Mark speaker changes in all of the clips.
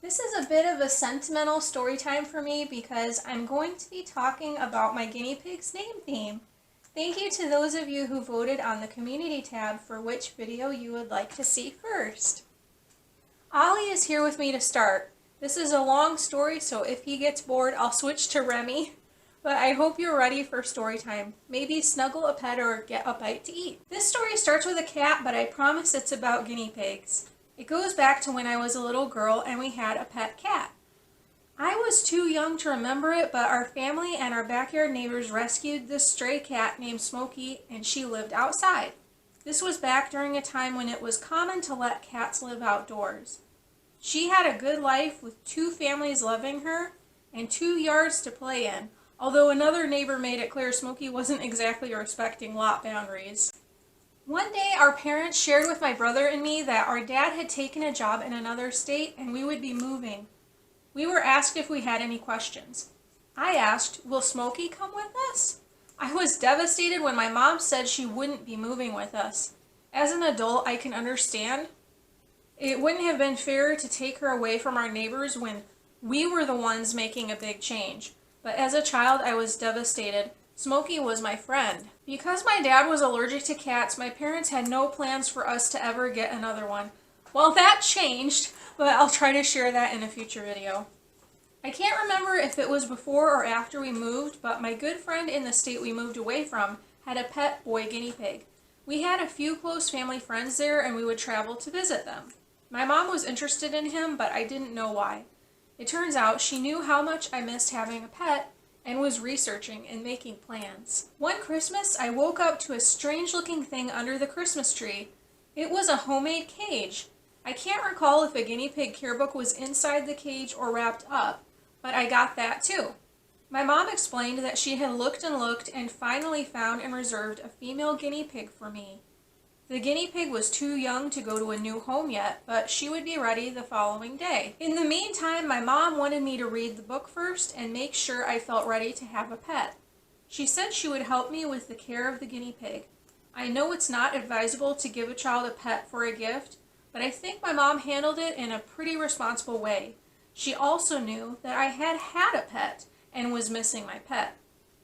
Speaker 1: This is a bit of a sentimental story time for me because I'm going to be talking about my guinea pig's name theme. Thank you to those of you who voted on the community tab for which video you would like to see first. Ollie is here with me to start. This is a long story, so if he gets bored, I'll switch to Remy. But I hope you're ready for story time. Maybe snuggle a pet or get a bite to eat. This story starts with a cat, but I promise it's about guinea pigs. It goes back to when I was a little girl and we had a pet cat. I was too young to remember it, but our family and our backyard neighbors rescued this stray cat named Smokey, and she lived outside. This was back during a time when it was common to let cats live outdoors. She had a good life with 2 families loving her and 2 yards to play in, although another neighbor made it clear Smokey wasn't exactly respecting lot boundaries. One day our parents shared with my brother and me that our dad had taken a job in another state and we would be moving. We were asked if we had any questions. I asked, "Will Smokey come with us?" I was devastated when my mom said she wouldn't be moving with us. As an adult, I can understand. It wouldn't have been fair to take her away from our neighbors when we were the ones making a big change. But as a child, I was devastated. Smokey was my friend. Because my dad was allergic to cats, my parents had no plans for us to ever get another one. Well, that changed, but I'll try to share that in a future video. I can't remember if it was before or after we moved, but my good friend in the state we moved away from had a pet boy guinea pig. We had a few close family friends there and we would travel to visit them. My mom was interested in him, but I didn't know why. It turns out she knew how much I missed having a pet and was researching and making plans. One Christmas, I woke up to a strange-looking thing under the Christmas tree. It was a homemade cage. I can't recall if a guinea pig care book was inside the cage or wrapped up, but I got that too. My mom explained that she had looked and finally found and reserved a female guinea pig for me. The guinea pig was too young to go to a new home yet, but she would be ready the following day. In the meantime, my mom wanted me to read the book first and make sure I felt ready to have a pet. She said she would help me with the care of the guinea pig. I know it's not advisable to give a child a pet for a gift, but I think my mom handled it in a pretty responsible way. She also knew that I had had a pet and was missing my pet.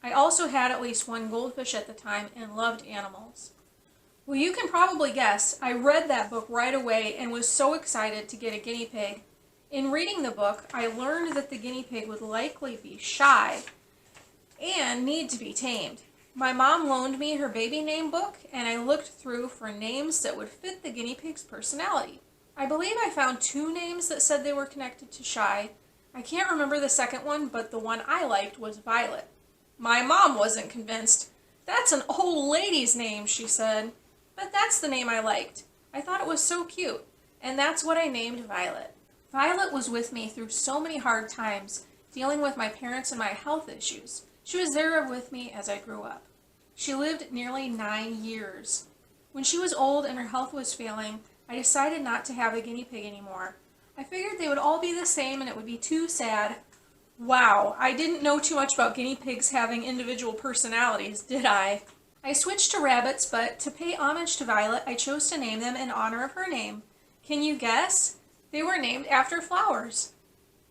Speaker 1: I also had at least 1 goldfish at the time and loved animals. Well, you can probably guess, I read that book right away and was so excited to get a guinea pig. In reading the book, I learned that the guinea pig would likely be shy and need to be tamed. My mom loaned me her baby name book, and I looked through for names that would fit the guinea pig's personality. I believe I found 2 names that said they were connected to shy. I can't remember the second one, but the one I liked was Violet. My mom wasn't convinced. "That's an old lady's name," she said. But that's the name I liked. I thought it was so cute, and that's what I named Violet. Violet was with me through so many hard times, dealing with my parents and my health issues. She was there with me as I grew up. She lived nearly 9 years. When she was old and her health was failing, I decided not to have a guinea pig anymore. I figured they would all be the same and it would be too sad. Wow, I didn't know too much about guinea pigs having individual personalities, did I? I switched to rabbits, but to pay homage to Violet, I chose to name them in honor of her name. Can you guess? They were named after flowers.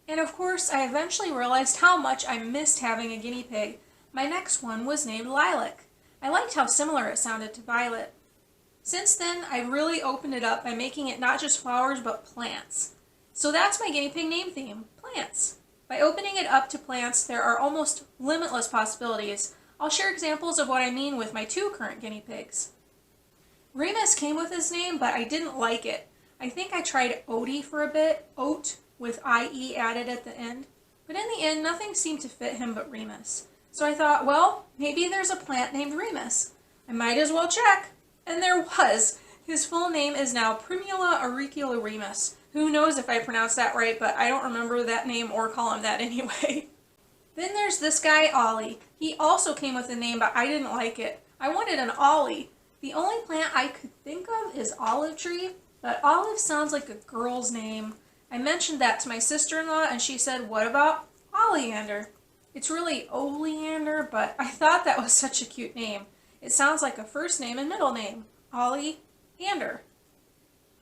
Speaker 1: And of course, I eventually realized how much I missed having a guinea pig. My next one was named Lilac. I liked how similar it sounded to Violet. Since then, I really opened it up by making it not just flowers, but plants. So that's my guinea pig name theme, plants. By opening it up to plants, there are almost limitless possibilities. I'll share examples of what I mean with my 2 current guinea pigs. Remus came with his name, but I didn't like it. I think I tried Odie for a bit, oat, with IE added at the end. But in the end, nothing seemed to fit him but Remus. So I thought, well, maybe there's a plant named Remus. I might as well check. And there was. His full name is now Primula auricularemus. Who knows if I pronounced that right, but I don't remember that name or call him that anyway. Then there's this guy, Ollie. He also came with a name, but I didn't like it. I wanted an Ollie. The only plant I could think of is olive tree, but olive sounds like a girl's name. I mentioned that to my sister-in-law, and she said, "What about oleander?" It's really oleander, but I thought that was such a cute name. It sounds like a first name and middle name, Oleander.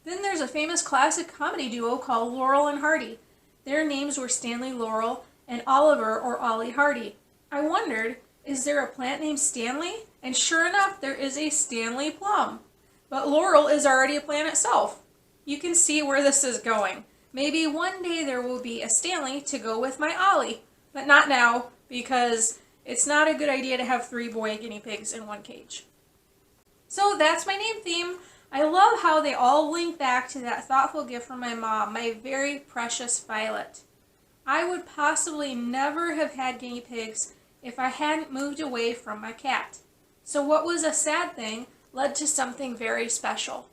Speaker 1: Then there's a famous classic comedy duo called Laurel and Hardy. Their names were Stanley Laurel and Oliver or Ollie Hardy. I wondered, is there a plant named Stanley? And sure enough, there is a Stanley plum. But Laurel is already a plant itself. You can see where this is going. Maybe one day there will be a Stanley to go with my Ollie, but not now because it's not a good idea to have 3 boy guinea pigs in one cage. So that's my name theme. I love how they all link back to that thoughtful gift from my mom, my very precious Violet. I would possibly never have had guinea pigs if I hadn't moved away from my cat. So what was a sad thing led to something very special.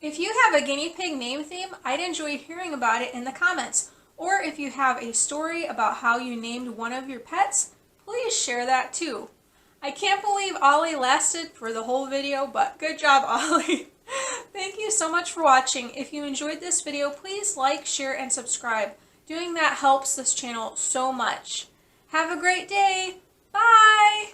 Speaker 1: If you have a guinea pig name theme, I'd enjoy hearing about it in the comments. Or if you have a story about how you named one of your pets, please share that too. I can't believe Ollie lasted for the whole video, but good job, Ollie. Thank you so much for watching. If you enjoyed this video, please like, share, and subscribe. Doing that helps this channel so much. Have a great day. Bye!